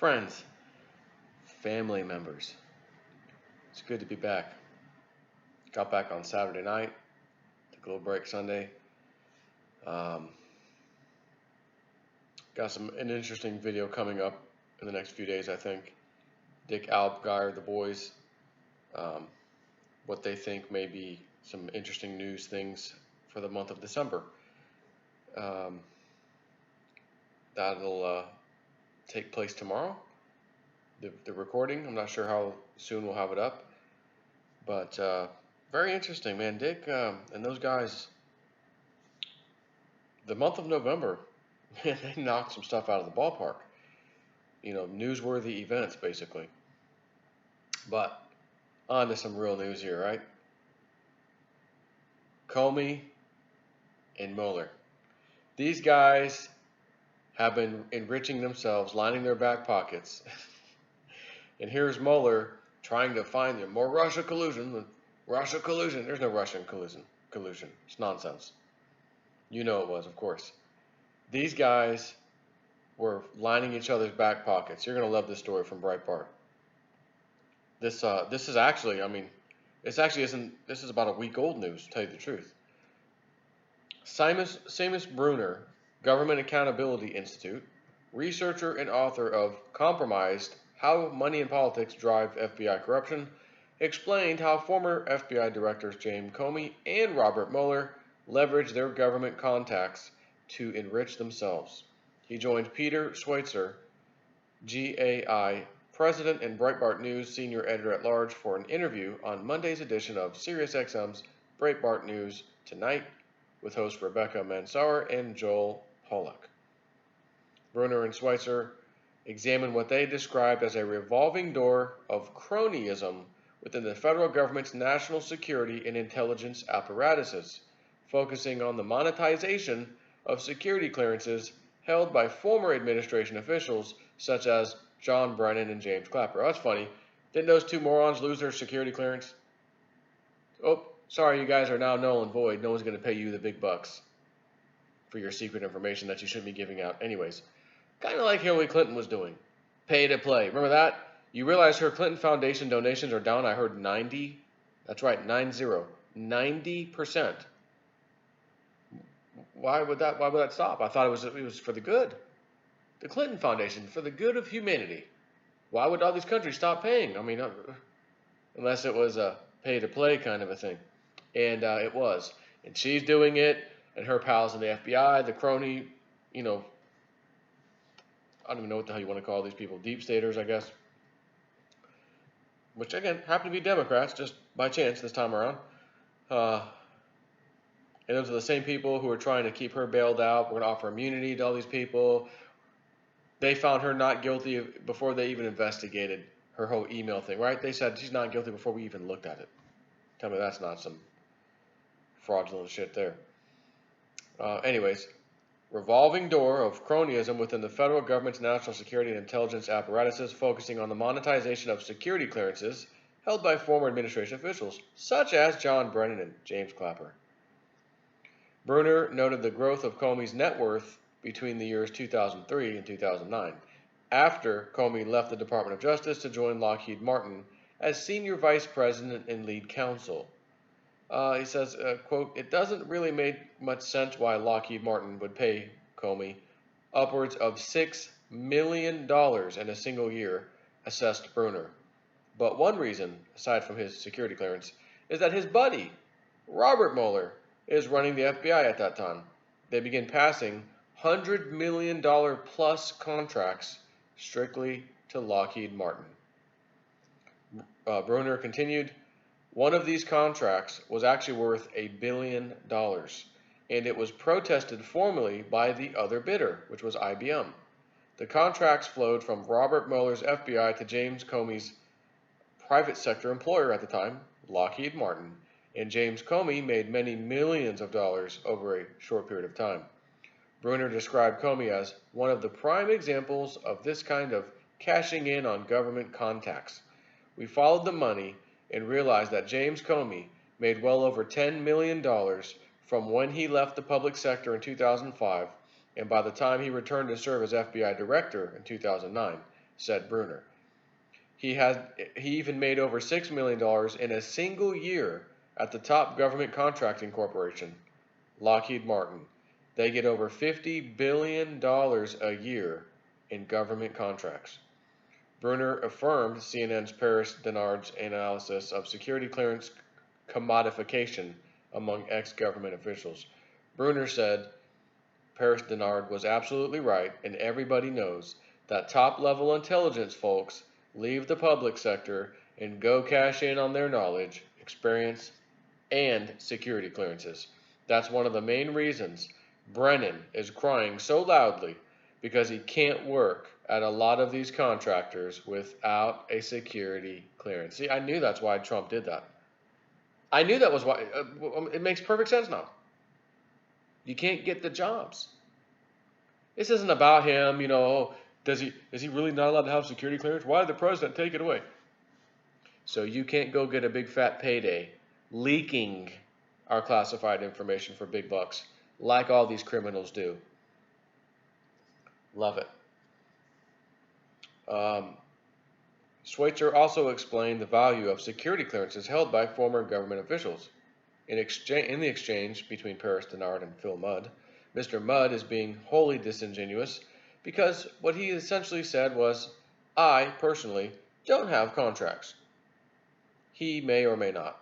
Friends, family members, it's good to be back. Got back on Saturday night, took a little break Sunday. Um, got an interesting video coming up in the next few days, I think. Dick Alpgeir, the boys, um, what they think may be some interesting news things for the month of December. Um, that'll take place tomorrow. The recording, I'm not sure how soon we'll have it up, but very interesting, man. Dick and those guys, the month of November, man, they knocked some stuff out of the ballpark. Newsworthy events, basically. But on to some real news here, right? Comey and Mueller. These guys have been enriching themselves, lining their back pockets. And here's Mueller trying to find more Russia collusion. Russia collusion. There's no Russian collusion. It's nonsense. You know it was, of course. These guys were lining each other's back pockets. You're going to love this story from Breitbart. This is actually, this is about a week old news, to tell you the truth. Seamus Bruner, Government Accountability Institute, researcher and author of Compromised: How Money and Politics Drive FBI Corruption, explained how former FBI directors James Comey and Robert Mueller leveraged their government contacts to enrich themselves. He joined Peter Schweizer, GAI President and Breitbart News Senior Editor-at-Large, for an interview on Monday's edition of SiriusXM's Breitbart News Tonight with hosts Rebecca Mansour and Joel Pollack. Bruner and Schweizer examined what they described as a revolving door of cronyism within the federal government's national security and intelligence apparatuses, focusing on the monetization of security clearances held by former administration officials such as John Brennan and James Clapper. Oh, that's funny. Didn't those two morons lose their security clearance? Oh, sorry, you guys are now null and void. No one's going to pay you the big bucks for your secret information that you shouldn't be giving out. Anyways, kind of like Hillary Clinton was doing. Pay to play. Remember that? You realize her Clinton Foundation donations are down, I heard 90. That's right, 90%. Why would that stop? I thought it was for the good. The Clinton Foundation, for the good of humanity. Why would all these countries stop paying? Unless it was a pay-to-play kind of a thing. And it was. And she's doing it, and her pals in the FBI, the crony, I don't even know what the hell you want to call these people. Deep staters, I guess. Which, again, happen to be Democrats, just by chance this time around. And those are the same people who are trying to keep her bailed out. We're going to offer immunity to all these people. They found her not guilty before they even investigated her whole email thing, right? They said she's not guilty before we even looked at it. Tell me that's not some fraudulent shit there. Anyways, revolving door of cronyism within the federal government's national security and intelligence apparatuses, focusing on the monetization of security clearances held by former administration officials, such as John Brennan and James Clapper. Bruner noted the growth of Comey's net worth between the years 2003 and 2009, after Comey left the Department of Justice to join Lockheed Martin as Senior Vice President and Lead Counsel. He says, quote, "It doesn't really make much sense why Lockheed Martin would pay Comey upwards of $6 million in a single year," assessed Bruner. But one reason, aside from his security clearance, is that his buddy, Robert Mueller, is running the FBI at that time. They began passing $100 million plus contracts strictly to Lockheed Martin. Bruner continued, "One of these contracts was actually worth $1 billion, and it was protested formally by the other bidder, which was IBM. The contracts flowed from Robert Mueller's FBI to James Comey's private sector employer at the time, Lockheed Martin, and James Comey made many millions of dollars over a short period of time." Bruner described Comey as one of the prime examples of this kind of cashing in on government contacts. "We followed the money and realized that James Comey made well over $10 million from when he left the public sector in 2005 and by the time he returned to serve as FBI director in 2009, said Bruner. He even made over $6 million in a single year at the top government contracting corporation, Lockheed Martin. They get over $50 billion a year in government contracts. Bruner affirmed CNN's Paris Denard's analysis of security clearance commodification among ex-government officials. Bruner said Paris Denard was absolutely right, and everybody knows that top-level intelligence folks leave the public sector and go cash in on their knowledge, experience, and security clearances. That's one of the main reasons Brennan is crying so loudly, because he can't work at a lot of these contractors without a security clearance. See, I knew that's why Trump did that. I knew that was why. It makes perfect sense now. You can't get the jobs. This isn't about him, is he really not allowed to have security clearance? Why did the president take it away? So you can't go get a big fat payday leaking our classified information for big bucks like all these criminals do. Love it. Schweitzer also explained the value of security clearances held by former government officials. In the exchange between Paris Denard and Phil Mudd, Mr. Mudd is being wholly disingenuous because what he essentially said was, I, personally, don't have contracts. He may or may not.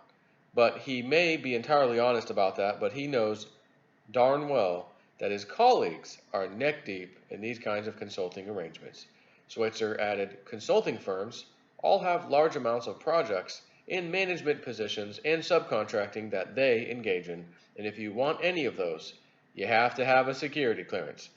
But he may be entirely honest about that, but he knows darn well that his colleagues are neck deep in these kinds of consulting arrangements. Schweitzer added, consulting firms all have large amounts of projects in management positions and subcontracting that they engage in, and if you want any of those, you have to have a security clearance.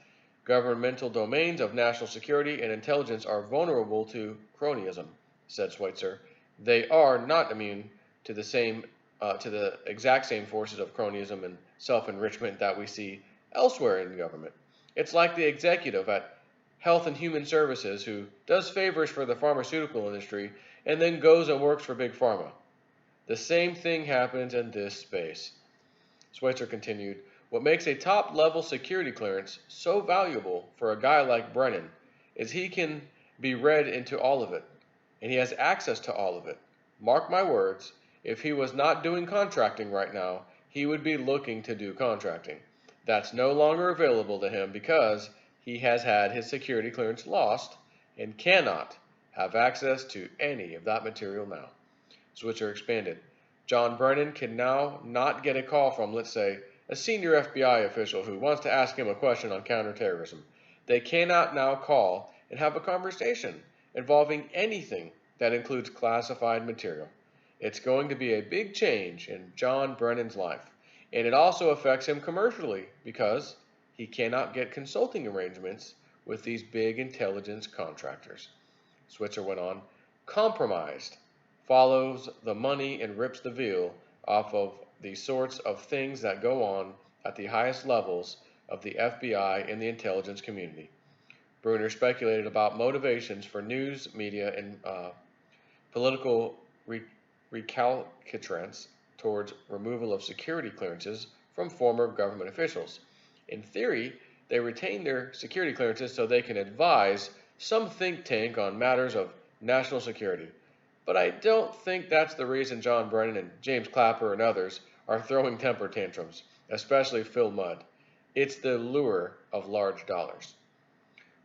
Governmental domains of national security and intelligence are vulnerable to cronyism, said Schweitzer. They are not immune to the exact same forces of cronyism and self-enrichment that we see elsewhere in government. It's like the executive at Health and Human Services who does favors for the pharmaceutical industry and then goes and works for Big Pharma. The same thing happens in this space. Schweitzer continued, what makes a top-level security clearance so valuable for a guy like Brennan is he can be read into all of it, and he has access to all of it. Mark my words, if he was not doing contracting right now, he would be looking to do contracting. That's no longer available to him because he has had his security clearance lost and cannot have access to any of that material now. Schweitzer expanded. John Brennan can now not get a call from, let's say, a senior FBI official who wants to ask him a question on counterterrorism. They cannot now call and have a conversation involving anything that includes classified material. It's going to be a big change in John Brennan's life, and it also affects him commercially because he cannot get consulting arrangements with these big intelligence contractors. Schweitzer went on, compromised follows the money and rips the veil off of the sorts of things that go on at the highest levels of the FBI and the intelligence community. Bruner speculated about motivations for news, media, and political recalcitrance towards removal of security clearances from former government officials. In theory, they retain their security clearances so they can advise some think tank on matters of national security. But I don't think that's the reason John Brennan and James Clapper and others are throwing temper tantrums, especially Phil Mudd. It's the lure of large dollars.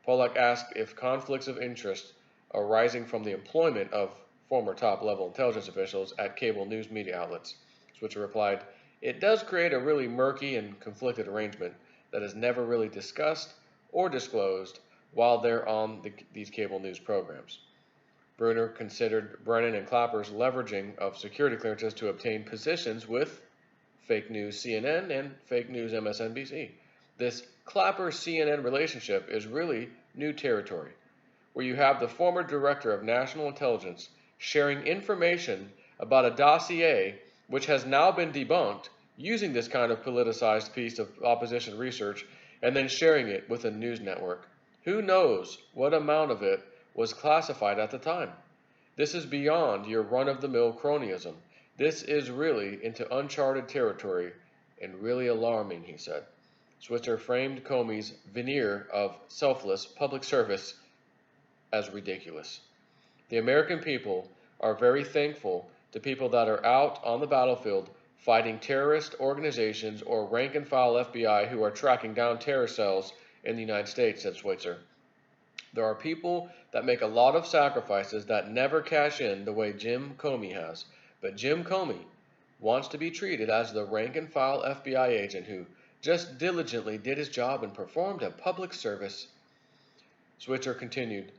Pollack asked if conflicts of interest arising from the employment of former top-level intelligence officials at cable news media outlets. Schweitzer replied, it does create a really murky and conflicted arrangement that is never really discussed or disclosed while they're on these cable news programs. Bruner considered Brennan and Clapper's leveraging of security clearances to obtain positions with fake news CNN and fake news MSNBC. This Clapper-CNN relationship is really new territory, where you have the former director of national intelligence sharing information about a dossier which has now been debunked using this kind of politicized piece of opposition research and then sharing it with a news network. Who knows what amount of it was classified at the time? This is beyond your run-of-the-mill cronyism. This is really into uncharted territory and really alarming, he said. Schweitzer framed Comey's veneer of selfless public service as ridiculous. The American people are very thankful to people that are out on the battlefield fighting terrorist organizations or rank and file FBI who are tracking down terror cells in the United States, said Switzer. There are people that make a lot of sacrifices that never cash in the way Jim Comey has, but Jim Comey wants to be treated as the rank and file FBI agent who just diligently did his job and performed a public service. Switzer continued,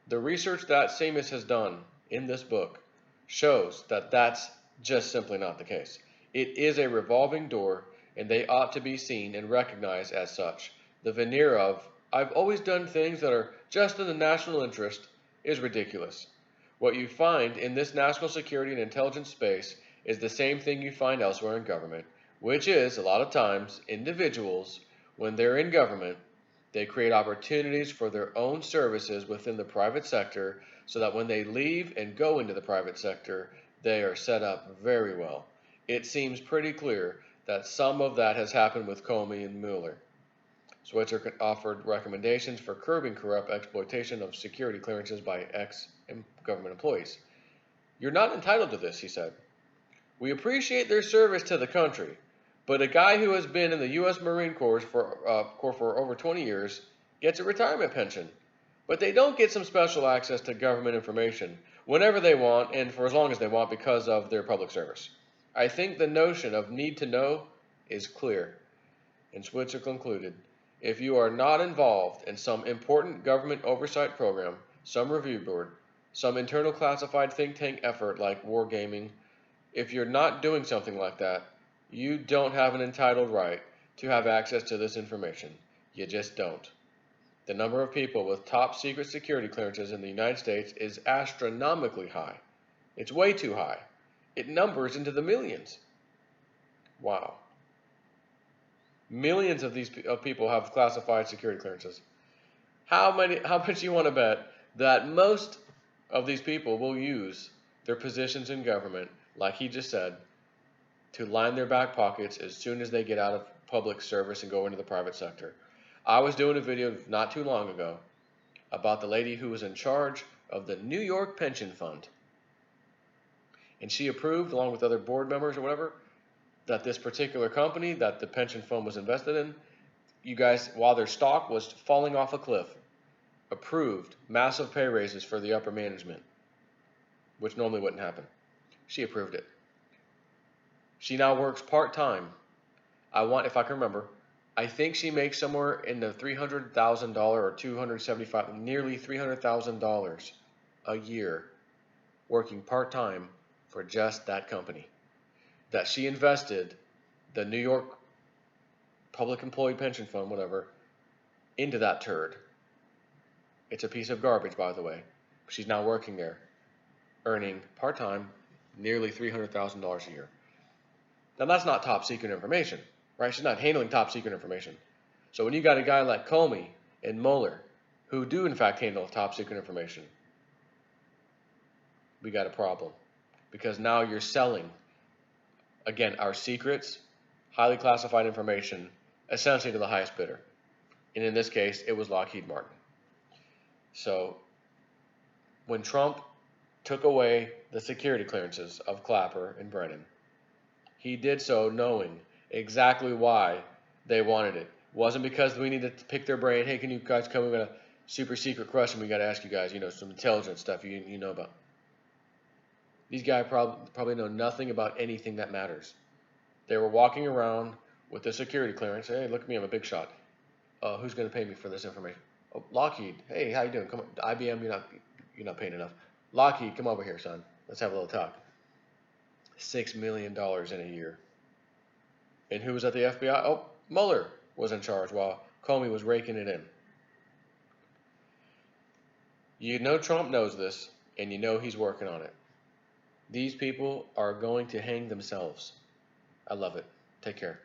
the research that Samus has done in this book shows that that's just simply not the case. It is a revolving door, and they ought to be seen and recognized as such. The veneer of, I've always done things that are just in the national interest, is ridiculous. What you find in this national security and intelligence space is the same thing you find elsewhere in government, which is, a lot of times, individuals, when they're in government, they create opportunities for their own services within the private sector so that when they leave and go into the private sector, they are set up very well. It seems pretty clear that some of that has happened with Comey and Mueller. Switzer offered recommendations for curbing corrupt exploitation of security clearances by ex-government employees. You're not entitled to this, he said. We appreciate their service to the country, but a guy who has been in the U.S. Marine Corps for over 20 years gets a retirement pension. But they don't get some special access to government information whenever they want and for as long as they want because of their public service. I think the notion of need to know is clear. And Switzer concluded, if you are not involved in some important government oversight program, some review board, some internal classified think tank effort like wargaming, if you're not doing something like that, you don't have an entitled right to have access to this information. You just don't. The number of people with top secret security clearances in the United States is astronomically high. It's way too high. It numbers into the millions. Wow. Millions of these people have classified security clearances. How much you want to bet that most of these people will use their positions in government, like he just said, to line their back pockets as soon as they get out of public service and go into the private sector? I was doing a video not too long ago about the lady who was in charge of the New York Pension Fund. And she approved, along with other board members or whatever, that this particular company that the pension fund was invested in, you guys, while their stock was falling off a cliff, approved massive pay raises for the upper management, which normally wouldn't happen. She approved it. She now works part-time. If I can remember, I think she makes somewhere in the $300,000 or $275, nearly $300,000 a year working part-time for just that company. That she invested the New York Public Employee Pension Fund, whatever, into that turd. It's a piece of garbage, by the way. She's now working there, earning part-time nearly $300,000 a year. Now, that's not top secret information, right? She's not handling top secret information. So when you got a guy like Comey and Mueller, who do in fact handle top secret information, we got a problem. Because now you're selling, again, our secrets, highly classified information, essentially to the highest bidder. And in this case, it was Lockheed Martin. So when Trump took away the security clearances of Clapper and Brennan, he did so knowing exactly why they wanted it. It wasn't because we needed to pick their brain. Hey, can you guys come? We got a super secret question we got to ask you guys. Some intelligence stuff you know about. These guys probably know nothing about anything that matters. They were walking around with the security clearance. Hey, look at me, I'm a big shot. Who's going to pay me for this information? Oh, Lockheed. Hey, how you doing? Come on. IBM, you're not paying enough. Lockheed, come over here, son. Let's have a little talk. $6 million in a year. And who was at the FBI? Oh, Mueller was in charge while Comey was raking it in. You know Trump knows this, and you know he's working on it. These people are going to hang themselves. I love it. Take care.